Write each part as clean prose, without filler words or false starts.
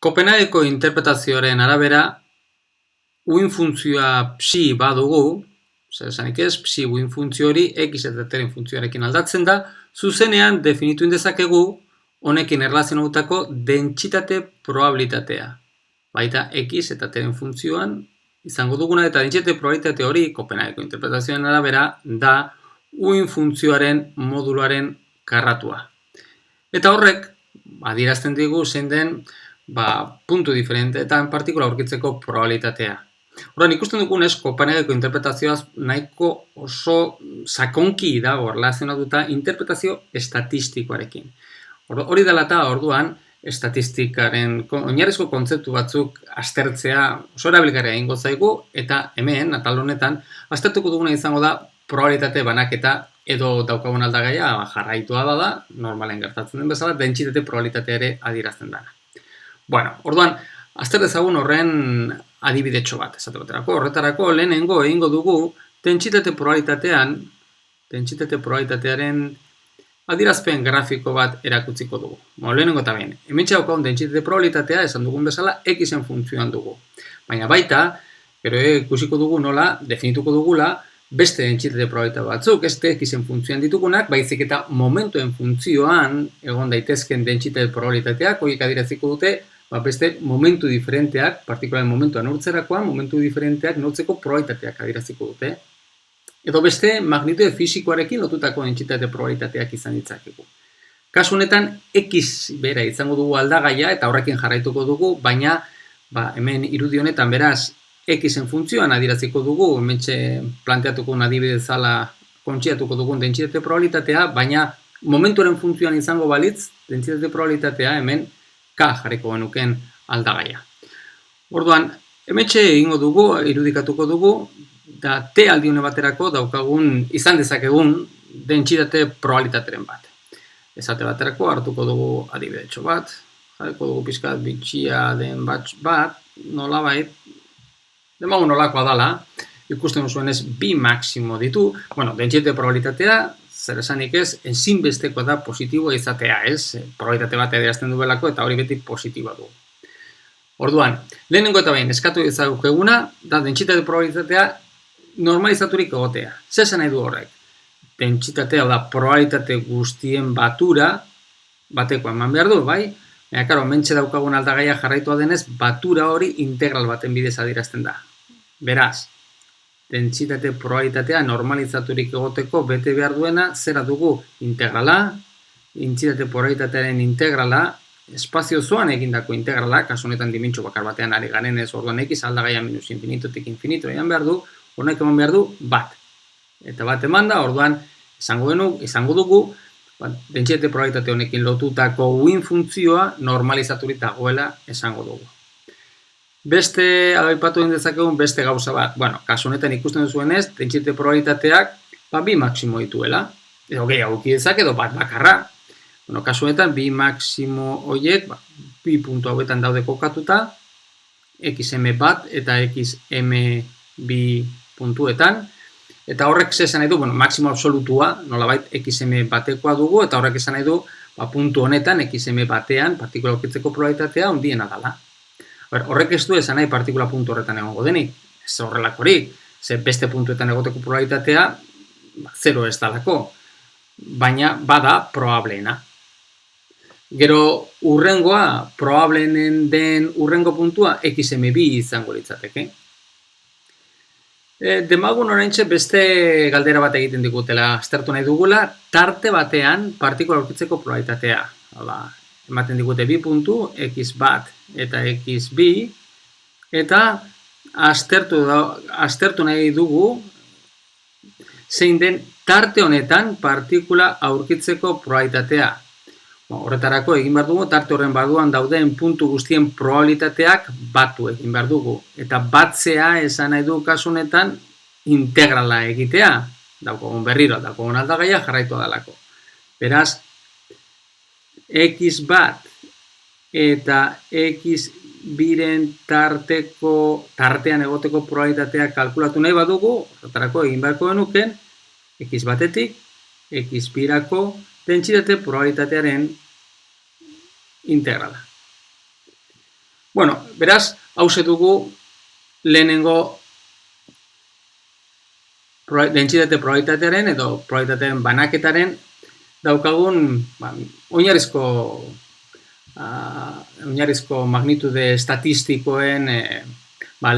Kopenhageko interpretazioaren arabera, uin funtzioa psi badugu, zer esanik ez, psi uin funtzio hori x eta teren funtzioarekin aldatzen da, zuzenean definitu indezakegu honekin erlazionatutako dentsitate probabilitatea. Baita x eta teren funtzioan izango duguna eta dentsitate probabilitate hori Kopenhageko interpretazioaren arabera da uin funtzioaren moduluaren karratua. Eta horrek adierazten digu zein den puntu diferenteetan partikula aurkitzeko probabilitatea. Orduan, ikusten dugunez, Kopenhageko interpretazioaz nahiko oso sakonki dago erlazionatuta interpretazio estatistikoarekin. Hori dela eta orduan, estatistikaren oinarrizko kontzeptu batzuk aztertzea oso erabilgarria egingo zaigu, eta hemen, atal honetan, aztertuko duguna izango da probabilitate banaketa edo daukagun aldagaia jarraitua da, normalen gertatzen den bezala, dentsitate probabilitatea ere adierazten dana. Bueno, orduan, azter dezagun horren adibidetxo bat, esate baterako. Horretarako lehenengo egingo dugu dentsitate probabilitatearen adierazpen grafiko bat erakutziko dugu. Lehenengo eta behin, hemen txaukagun dentsitate probabilitatea esan dugun bezala x-en funtzioan dugu. Baina baita, gero ikusiko dugu nola, definituko dugula, beste dentsitate probabilitate batzuk, ez x-en funtzioan ditugunak, baizik eta momentuen funtzioan egon daitezken dentsitate probabilitateak, horiek adieraziko dute, beste momentu diferenteak, partikularen momentua neurtzerakoan, momentu diferenteak neurtzeko probabilitateak adieraziko dute. Edo beste magnitude fisikoarekin lotutako dentsitate probabilitateak izan ditzakegu. Kasu honetan, x bera izango dugu aldagaia eta horrekin jarraituko dugu, baina hemen irudi honetan beraz x-en funtzioan adieraziko dugu, hementxe planteatuko adibide zala kontxiatuko dugun dentsitate probabilitatea, baina momentuaren funtzioan izango balitz, dentsitate probabilitatea hemen k jarriko genuken aldagaia. Orduan, hementxe egingo dugu, irudikatuko dugu, da t aldiune baterako daukagun izan dezakegun dentsitate probabilitateren bat. Esate baterako hartuko dugu adibidetxo bat, jarriko dugu pixkat bitxia den bat, nolabait, demagun nolakoa dala, ikusten duzuenez bi maximo ditu, dentsitate probabilitatea, zer esanik ez, ezinbestekoa da positiboa izatea, ez? Probabilitate bat adierazten duelako eta hori beti positiboa du. Orduan, lehenengo eta behin eskatu ezagukeguna, da dentsitate probabilitatea normalizaturik egotea. Zer esan nahi du horrek? Dentsitatea da probabilitate guztien batura, batekoa eman behar du, bai? Baina, karo, mentxe daukagun aldagaia jarraitua denez, batura hori integral baten bidez adierazten da. Beraz, dentsitate probabilitatea normalizaturik egoteko bete behar duena, zera dugu integrala, dentsitate probabilitatearen integrala, espazio zoan egindako integrala, kasu honetan dimentsio bakar batean ari garen ez orduan x aldagaia minus infinitotik infinito eman behar du, honek eman behar du bat. Eta bat eman da, orduan izango dugu, dentsitate probabilitate honekin lotutako uin funtzioa normalizaturik dagoela esango dugu. Beste, aipatu dezakegun beste gauza bat. Kasu honetan ikusten duzuenez, dentsitate probabilitateak bi maximo dituela. Edo gehiago dezake edo bat bakarra. Kasu honetan, bi maximo horiek, bi puntu hauetan daude kokatuta, xm bat eta xm bi puntuetan. Eta horrek esan nahi du, maximo absolutua, nolabait xm batekoa dugu, eta horrek esan nahi du, puntu honetan, xm batean, partikula aurkitzeko probabilitatea ondiena dela. Horrek ez du esan nahi partikula puntu horretan egongo denik, ez horrelakorik, ze beste puntuetan egoteko probabilitatea, zero ez dalako, baina bada probableena. Gero urrengoa, probableenen den urrengo puntua xm2 izango litzateke. Demagun oraintxe beste galdera bat egiten digutela, aztertu nahi dugula, tarte batean partikula aurkitzeko probabilitatea. Ematen digute bi puntu, x bat eta x bi, eta aztertu nahi dugu zein den tarte honetan partikula aurkitzeko probabilitatea. Horretarako egin behar dugu, tarte horren barruan dauden puntu guztien probabilitateak batu egin behar dugu. Eta batzea esan nahi du kasu honetan integrala egitea, daukogun berriro, daukogun aldagaia jarraitu dalako. Beraz, x bat eta x biren tartean egoteko probabilitatea kalkulatu nahi badugu, horretarako egin beharko genuken, x batetik, x birako dentsitate probabilitatearen integrala. Bueno, beraz, hause dugu lehenengo dentsitate probabilitatearen edo probabilitateen banaketaren daukagun oinarrizko magnitude estatistikoen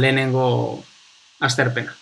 lehenengo azterpena.